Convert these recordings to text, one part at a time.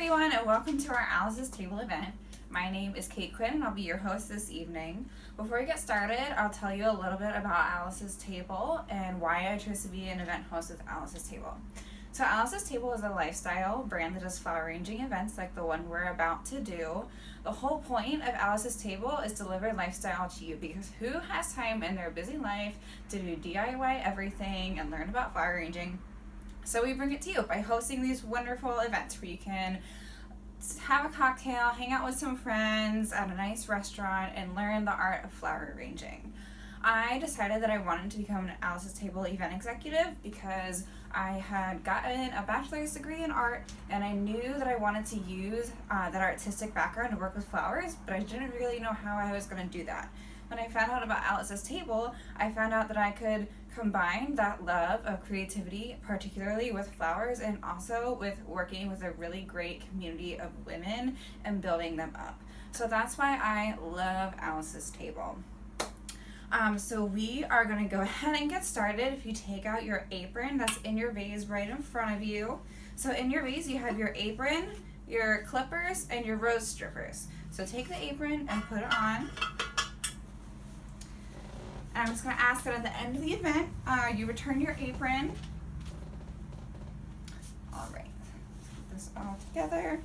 everyone, and welcome to our Alice's Table event. My name is Kate Quinn, and I'll be your host this evening. Before we get started, I'll tell you a little bit about Alice's Table and why I chose to be an event host with Alice's Table. So Alice's Table is a lifestyle brand that does flower arranging events like the one we're about to do. The whole point of Alice's Table is to deliver lifestyle to you, because who has time in their busy life to do DIY everything and learn about flower arranging? So we bring it to you by hosting these wonderful events where you can have a cocktail, hang out with some friends at a nice restaurant, and learn the art of flower arranging. I decided that I wanted to become an Alice's Table event executive because I had gotten a bachelor's degree in art, and I knew that I wanted to use that artistic background to work with flowers, but I didn't really know how I was going to do that. When I found out about Alice's Table, I found out that I could combine that love of creativity, particularly with flowers, and also with working with a really great community of women and building them up. So that's why I love Alice's Table. So we are going to go ahead and get started. If you take out your apron that's in your vase right in front of you. So in your vase you have your apron, your clippers, and your rose strippers. So take the apron and put it on. And I'm just going to ask that at the end of the event, you return your apron. All right, put this all together.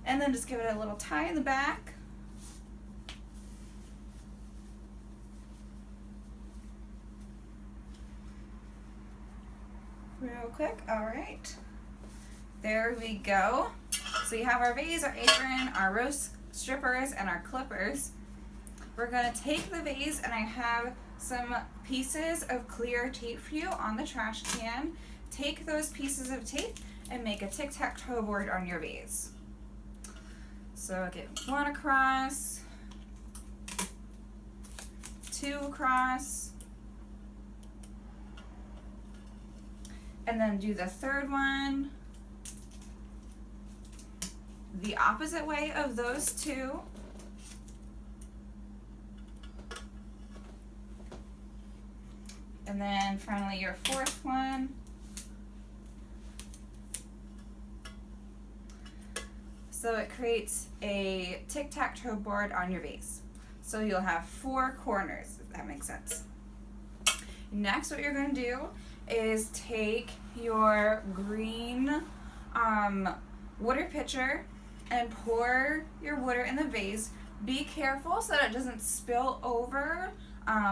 And then just give it a little tie in the back. Real quick, all right. There we go. So you have our vase, our apron, our rose strippers, and our clippers. We're going to take the vase, and I have some pieces of clear tape for you on the trash can. Take those pieces of tape and make a tic-tac-toe board on your vase. So get one across, two across, and then do the third one the opposite way of those two. And then finally your fourth one. So it creates a tic-tac-toe board on your vase. So you'll have four corners, if that makes sense. Next, what you're going to do is take your green water pitcher and pour your water in the vase. Be careful so that it doesn't spill over.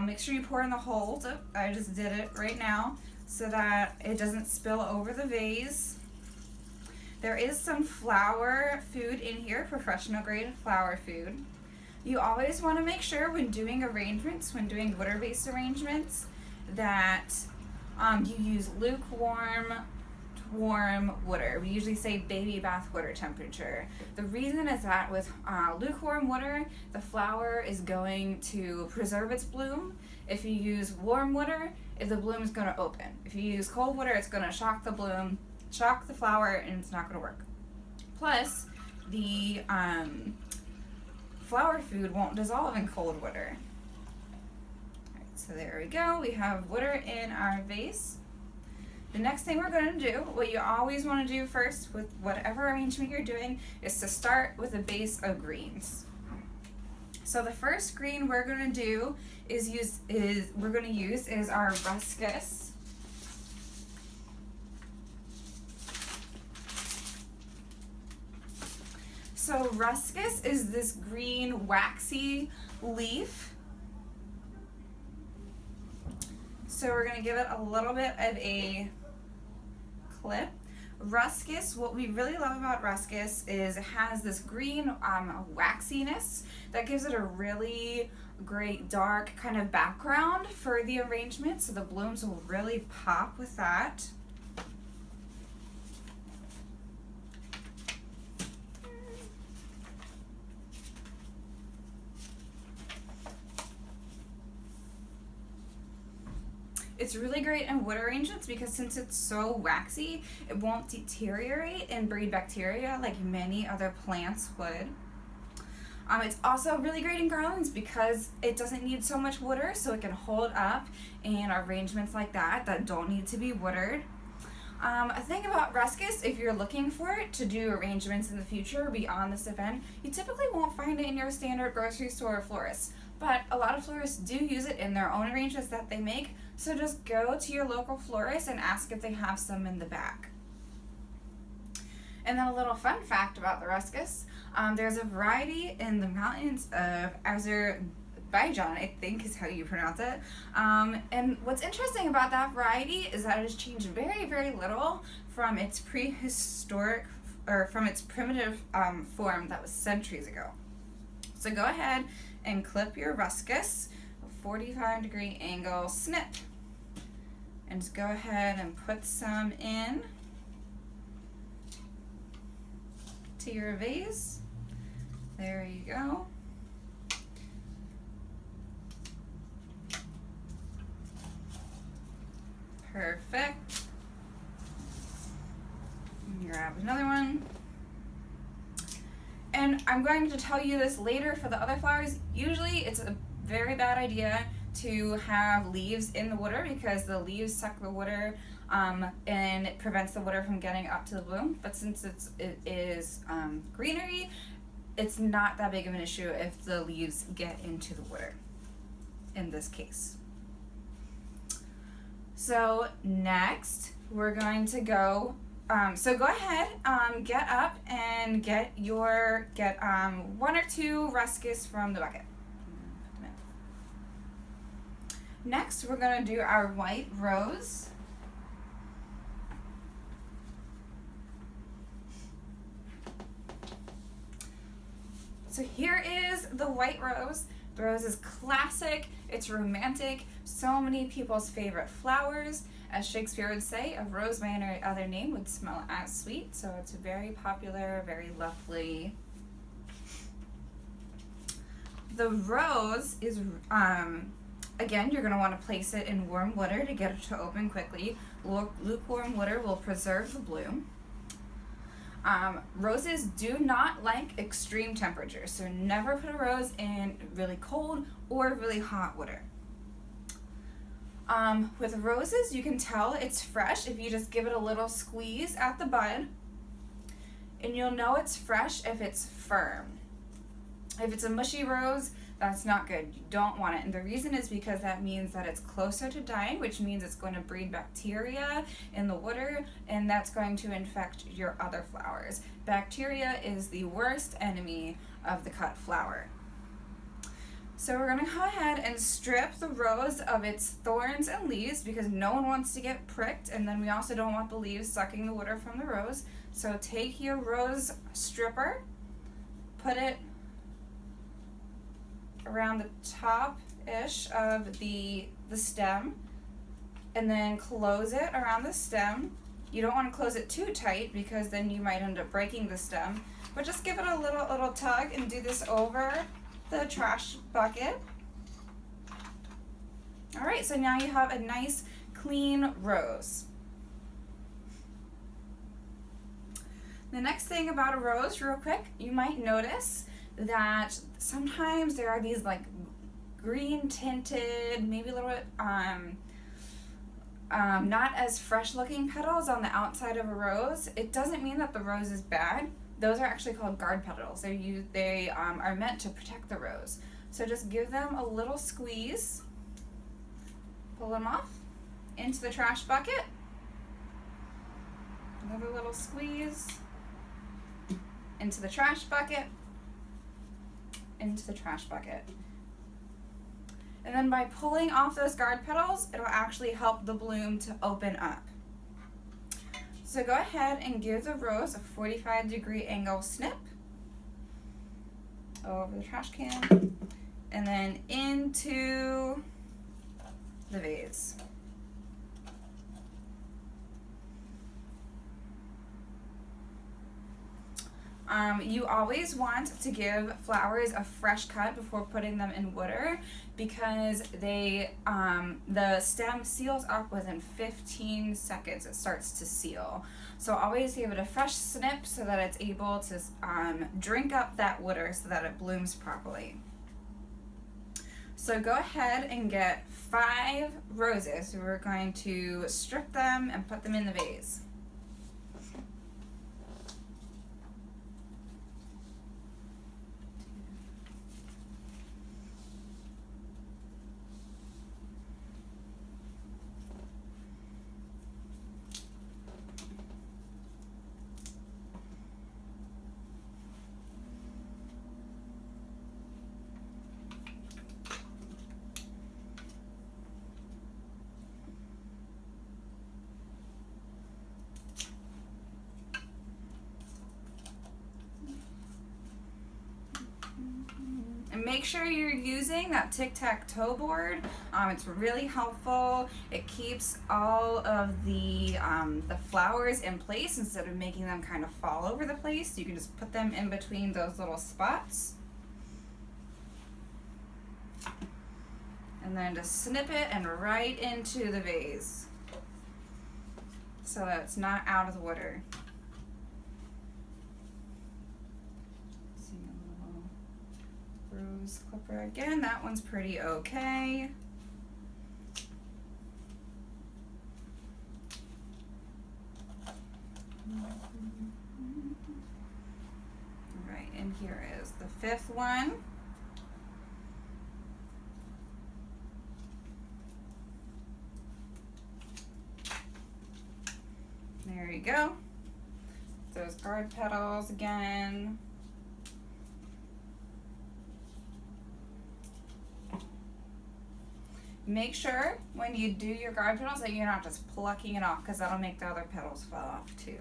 Make sure you pour in the holes. Oh, I just did it right now so that it doesn't spill over the vase. There is some flower food in here, professional grade flower food. You always want to make sure when doing arrangements, when doing water-based arrangements, that you use lukewarm, warm water. We usually say baby bath water temperature. The reason is that with lukewarm water, the flower is going to preserve its bloom. If you use warm water, the bloom is going to open. If you use cold water, it's going to shock the bloom, shock the flower, and it's not going to work. Plus, the flower food won't dissolve in cold water. All right, so there we go. We have water in our vase. The next thing we're going to do, what you always want to do first with whatever arrangement you're doing, is to start with a base of greens. So the first green we're going to do is our ruscus. So ruscus is this green waxy leaf. So we're going to give it a little bit of a clip. Ruscus, what we really love about ruscus is it has this green waxiness that gives it a really great dark kind of background for the arrangement, so the blooms will really pop with that. It's really great in wood arrangements because since it's so waxy, it won't deteriorate and breed bacteria like many other plants would. It's also really great in garlands because it doesn't need so much water, so it can hold up in arrangements like that don't need to be watered. A thing about Ruscus, if you're looking for it to do arrangements in the future beyond this event, you typically won't find it in your standard grocery store or florist. But a lot of florists do use it in their own arrangements that they make, so just go to your local florist and ask if they have some in the back. And then a little fun fact about the Ruscus, there's a variety in the mountains of Azerbaijan, I think is how you pronounce it. And what's interesting about that variety is that it has changed very, very little from its from its primitive form that was centuries ago. So go ahead and clip your Ruscus, 45-degree angle snip. And just go ahead and put some in to your vase. There you go. Perfect. Grab another one. And I'm going to tell you this later for the other flowers. Usually it's a very bad idea to have leaves in the water because the leaves suck the water and it prevents the water from getting up to the bloom. But since it is greenery, it's not that big of an issue if the leaves get into the water in this case. So next we're going to go, so go ahead, get up and get 1 or 2 Ruscus from the bucket. Next we're going to do our white rose. So here is the white rose. The rose is classic, it's romantic, so many people's favorite flowers. As Shakespeare would say, a rose by any other name would smell as sweet, so it's very popular, very lovely. The rose is, again, you're going to want to place it in warm water to get it to open quickly. Lukewarm water will preserve the bloom. Roses do not like extreme temperatures, so never put a rose in really cold or really hot water. With roses, you can tell it's fresh if you just give it a little squeeze at the bud, and you'll know it's fresh if it's firm. If it's a mushy rose, that's not good. You don't want it. And the reason is because that means that it's closer to dying, which means it's going to breed bacteria in the water, and that's going to infect your other flowers. Bacteria is the worst enemy of the cut flower. So we're going to go ahead and strip the rose of its thorns and leaves because no one wants to get pricked, and then we also don't want the leaves sucking the water from the rose. So take your rose stripper, put it around the top-ish of the stem, and then close it around the stem. You don't want to close it too tight because then you might end up breaking the stem, but just give it a little tug and do this over the trash bucket. All right, so now you have a nice clean rose. The next thing about a rose, real quick, you might notice that sometimes there are these like green tinted, maybe a little bit not as fresh looking petals on the outside of a rose. It doesn't mean that the rose is bad. Those are actually called guard petals. They are meant to protect the rose. So just give them a little squeeze, pull them off into the trash bucket, another little squeeze, into the trash bucket, into the trash bucket. And then by pulling off those guard petals, it'll actually help the bloom to open up. So go ahead and give the rose a 45-degree angle snip over the trash can and then into the vase. You always want to give flowers a fresh cut before putting them in water because the stem seals up within 15 seconds. It starts to seal. So always give it a fresh snip so that it's able to drink up that water so that it blooms properly. So go ahead and get 5 roses. We're going to strip them and put them in the vase. make sure you're using that tic-tac-toe board. It's really helpful. It keeps all of the flowers in place instead of making them kind of fall over the place. You can just put them in between those little spots. And then just snip it and right into the vase so that it's not out of the water. Rose clipper again, that one's pretty okay. Alright, and here is the fifth one. There you go. Those guard petals again. Make sure when you do your guard petals that you're not just plucking it off, because that'll make the other petals fall off too.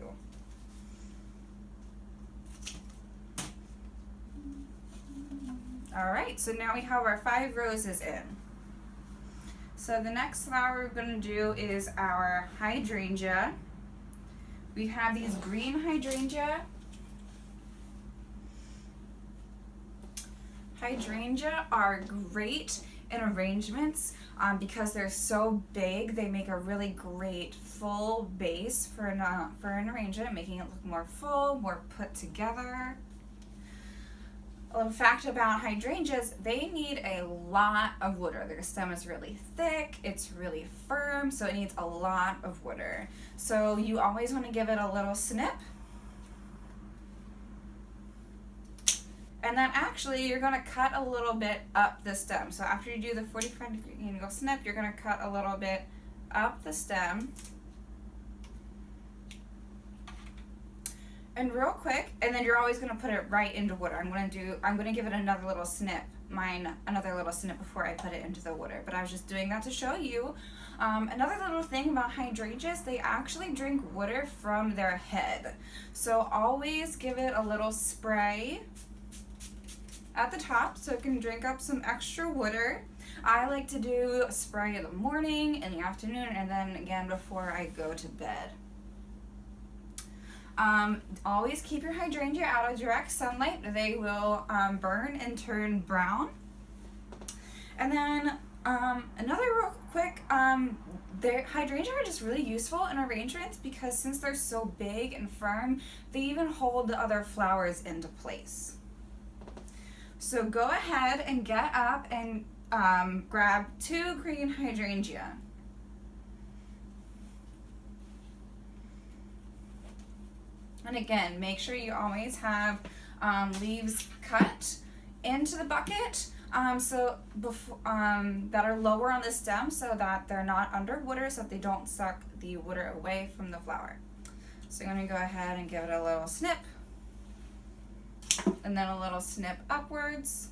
Alright, so now we have our 5 roses in. So the next flower we're going to do is our hydrangea. We have these green hydrangea. Hydrangea are great in arrangements because they're so big. They make a really great full base for an arrangement, making it look more full, more put together. A little fact about hydrangeas, they need a lot of water. Their stem is really thick, it's really firm, so it needs a lot of water. So you always want to give it a little snip. And then actually you're going to cut a little bit up the stem. So after you do the 45-degree angle snip, you're going to cut a little bit up the stem. And real quick, and then you're always going to put it right into water. I'm going to give it another little snip, before I put it into the water. But I was just doing that to show you. Another little thing about hydrangeas, they actually drink water from their head. So always give it a little spray at the top so it can drink up some extra water. I like to do a spray in the morning, in the afternoon, and then again before I go to bed. Always keep your hydrangea out of direct sunlight. They will burn and turn brown. And then another real quick, the hydrangea are just really useful in arrangements because since they're so big and firm, they even hold the other flowers into place. So go ahead and get up and grab 2 green hydrangea. And again, make sure you always have leaves cut into the bucket that are lower on the stem so that they're not underwater, so that they don't suck the water away from the flower. So I'm going to go ahead and give it a little snip, and then a little snip upwards.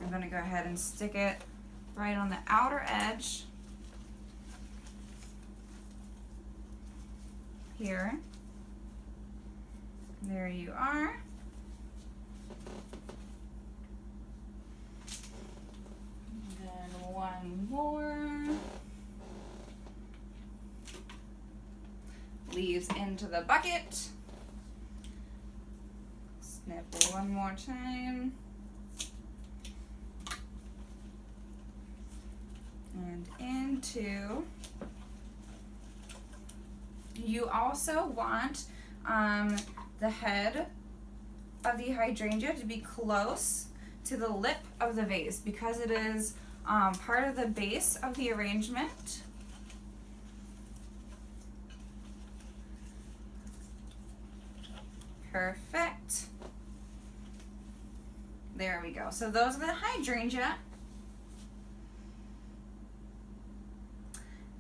I'm going to go ahead and stick it right on the outer edge here. There you are. And then one more. Leaves into the bucket. Snip one more time. And into. You also want the head of the hydrangea to be close to the lip of the vase because it is part of the base of the arrangement. Perfect. There we go. So those are the hydrangea.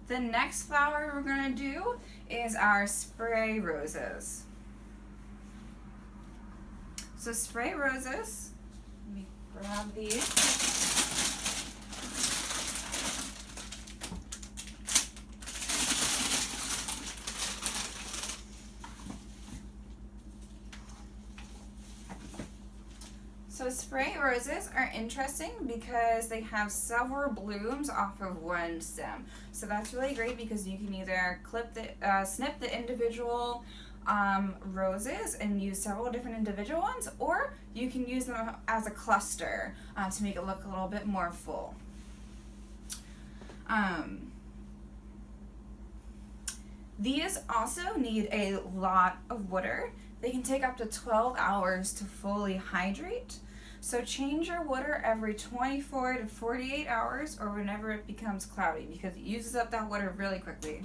The next flower we're going to do is our spray roses. So spray roses, let me grab these. So spray roses are interesting because they have several blooms off of one stem. So that's really great because you can either snip the individual roses and use several different individual ones, or you can use them as a cluster to make it look a little bit more full. These also need a lot of water. They can take up to 12 hours to fully hydrate. So change your water every 24 to 48 hours or whenever it becomes cloudy because it uses up that water really quickly.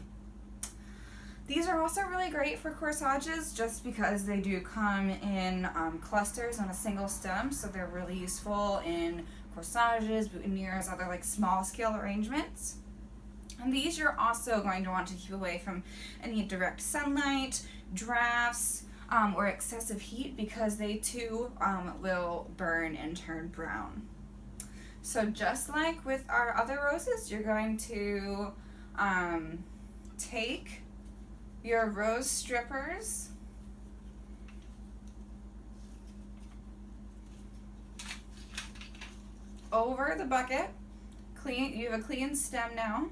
These are also really great for corsages just because they do come in clusters on a single stem, so they're really useful in corsages, boutonnieres, other like small scale arrangements. And these you're also going to want to keep away from any direct sunlight, drafts, or excessive heat because they too will burn and turn brown. So just like with our other roses, you're going to take your rose strippers over the bucket. You have a clean stem now.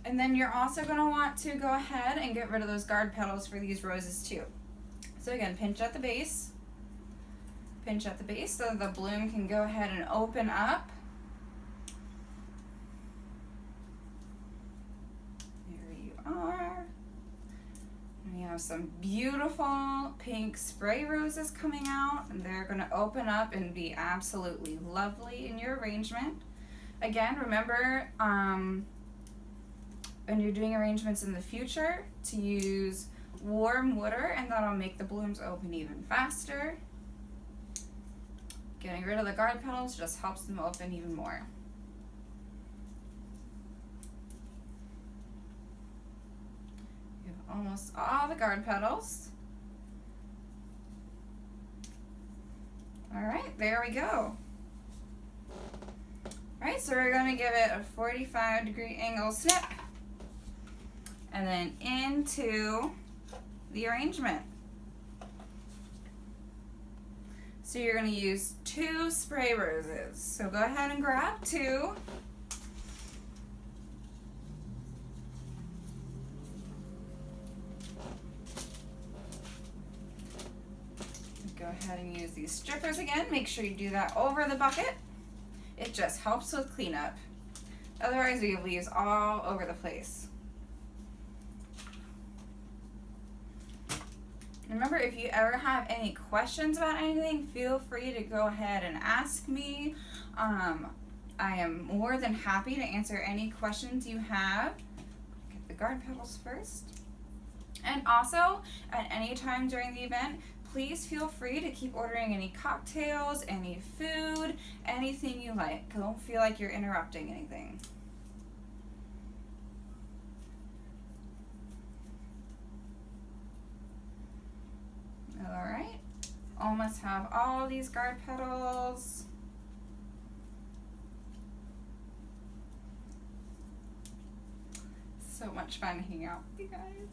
And then you're also going to want to go ahead and get rid of those guard petals for these roses too. So again, pinch at the base so the bloom can go ahead and open up. There you are. And we have some beautiful pink spray roses coming out, and they're going to open up and be absolutely lovely in your arrangement. Again, remember, when you're doing arrangements in the future, to use warm water, and that'll make the blooms open even faster. Getting rid of the guard petals just helps them open even more. You have almost all the guard petals. All right, there we go. All right, so we're going to give it a 45-degree angle snip, and then into the arrangement. So you're going to use 2 spray roses. So go ahead and grab 2. Go ahead and use these strippers again. Make sure you do that over the bucket. It just helps with cleanup. Otherwise, we have leaves all over the place. Remember, if you ever have any questions about anything, feel free to go ahead and ask me. I am more than happy to answer any questions you have. Get the guard petals first. And also, at any time during the event, please feel free to keep ordering any cocktails, any food, anything you like. Don't feel like you're interrupting anything. Alright, almost have all these guard petals. So much fun hanging out with you guys.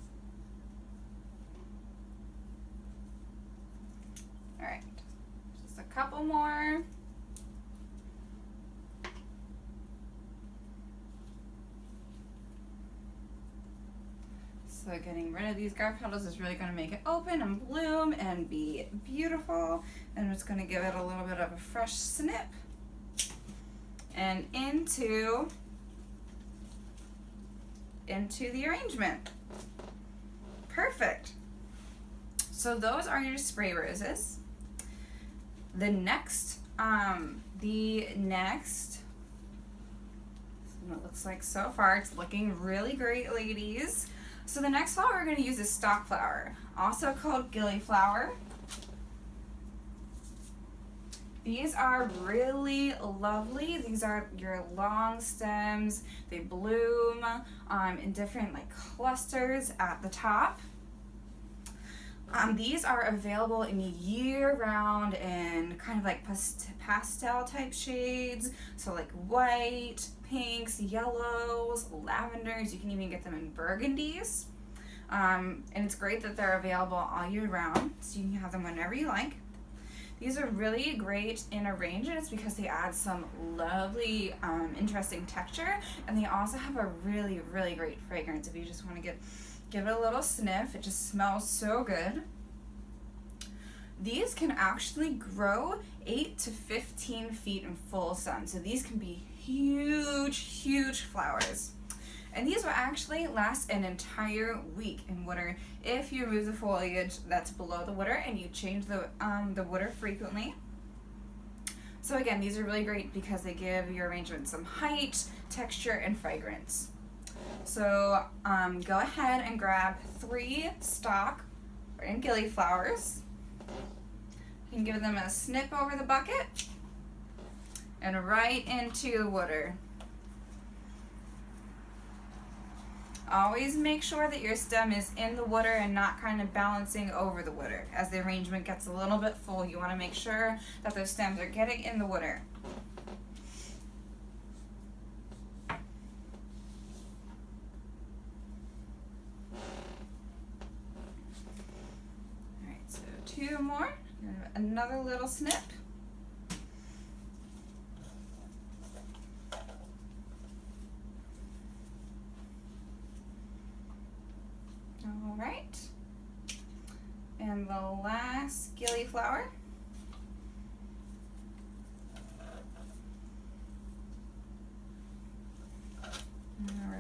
Alright, just a couple more. So getting rid of these guard petals is really going to make it open and bloom and be beautiful. And it's going to give it a little bit of a fresh snip. And into the arrangement. Perfect. So those are your spray roses. The next, what it looks like so far, it's looking really great, ladies. So the next flower we're going to use is stock flower, also called gillyflower. These are really lovely. These are your long stems. They bloom in different like clusters at the top. These are available in year-round and kind of like pastel type shades. So like white, pinks, yellows, lavenders. You can even get them in burgundies. And it's great that they're available all year round, so you can have them whenever you like. These are really great in arrangements because they add some lovely, interesting texture, and they also have a really, really great fragrance. If you just want to give it a little sniff, it just smells so good. These can actually grow 8 to 15 feet in full sun, so these can be huge, huge flowers. And these will actually last an entire week in water if you remove the foliage that's below the water and you change the water frequently. So again, these are really great because they give your arrangement some height, texture, and fragrance. So go ahead and grab 3 stalk and gillyflowers. You can give them a snip over the bucket and right into the water. Always make sure that your stem is in the water and not kind of balancing over the water. As the arrangement gets a little bit full, you want to make sure that those stems are getting in the water. Alright, so 2 more. Another little snip. All right, and the last gillyflower. All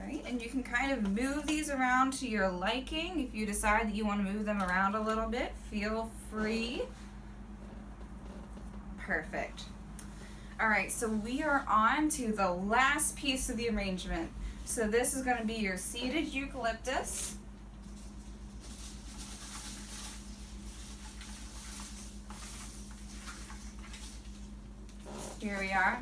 right, and you can kind of move these around to your liking. If you decide that you want to move them around a little bit, feel free. Perfect. All right, so we are on to the last piece of the arrangement. So this is going to be your seeded eucalyptus. Here we are.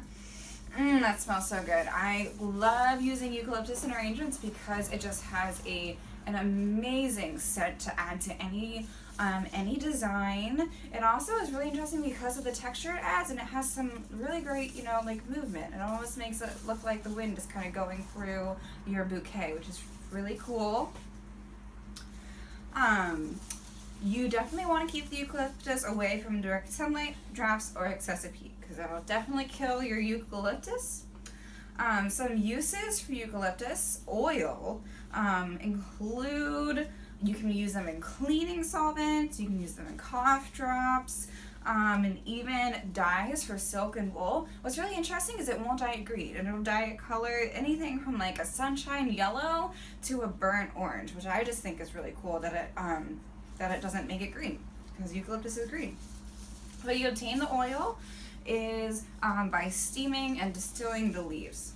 That smells so good. I love using eucalyptus in arrangements because it just has an amazing scent to add to any design. It also is really interesting because of the texture it adds, and it has some really great, like movement. It almost makes it look like the wind is kind of going through your bouquet, which is really cool. You definitely want to keep the eucalyptus away from direct sunlight, drafts, or excessive heat, because that'll definitely kill your eucalyptus. Some uses for eucalyptus oil include, you can use them in cleaning solvents, you can use them in cough drops, and even dyes for silk and wool. What's really interesting is it won't dye it green, and it'll dye it color anything from like a sunshine yellow to a burnt orange, which I just think is really cool that it doesn't make it green, because eucalyptus is green. But you obtain the oil is by steaming and distilling the leaves.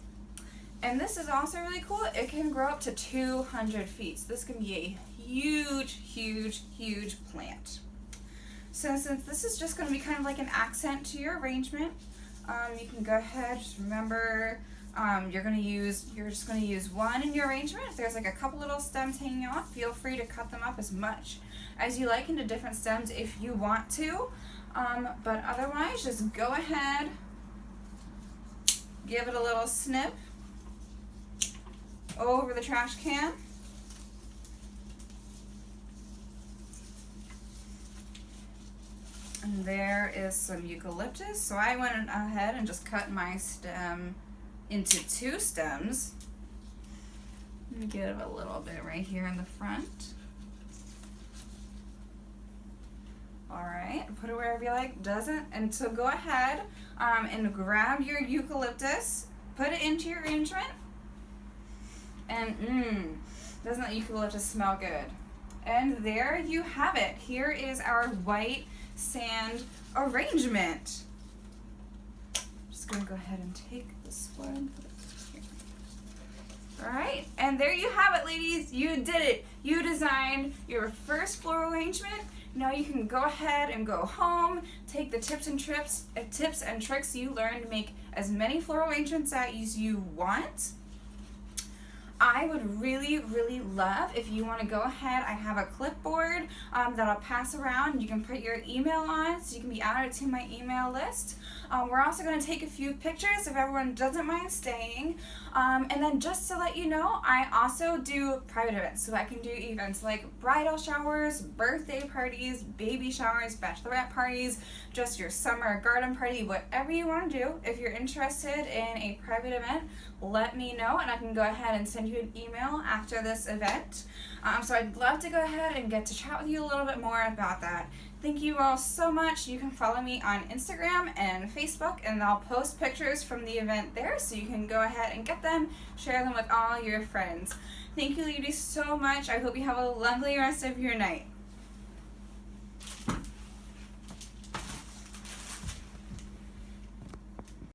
And this is also really cool. It can grow up to 200 feet. So this can be a huge, huge, huge plant. So since this is just going to be kind of like an accent to your arrangement, you can go ahead, just remember you're just going to use 1 in your arrangement. If there's like a couple little stems hanging off, feel free to cut them up as much as you like into different stems if you want to. But otherwise, just go ahead, give it a little snip over the trash can. And there is some eucalyptus. So I went ahead and just cut my stem into 2 stems. Let me give a little bit right here in the front. Alright, put it wherever you like, doesn't. And so go ahead and grab your eucalyptus, put it into your arrangement, and doesn't that eucalyptus smell good? And there you have it. Here is our white sand arrangement. Just gonna go ahead and take this one. Alright, and there you have it, ladies. You did it. You designed your first floral arrangement. Now you can go ahead and go home, take the tips and tricks you learned to make as many floral arrangements as you want. I would really, really love if you want to go ahead. I have a clipboard that I'll pass around. You can put your email on so you can be added to my email list. We're also going to take a few pictures if everyone doesn't mind staying. And then just to let you know, I also do private events. So I can do events like bridal showers, birthday parties, baby showers, bachelorette parties, just your summer garden party, whatever you want to do. If you're interested in a private event, let me know and I can go ahead and send you an email after this event. So I'd love to go ahead and get to chat with you a little bit more about that. Thank you all so much. You can follow me on Instagram and Facebook, and I'll post pictures from the event there so you can go ahead and get them, share them with all your friends. Thank you, ladies, so much. I hope you have a lovely rest of your night.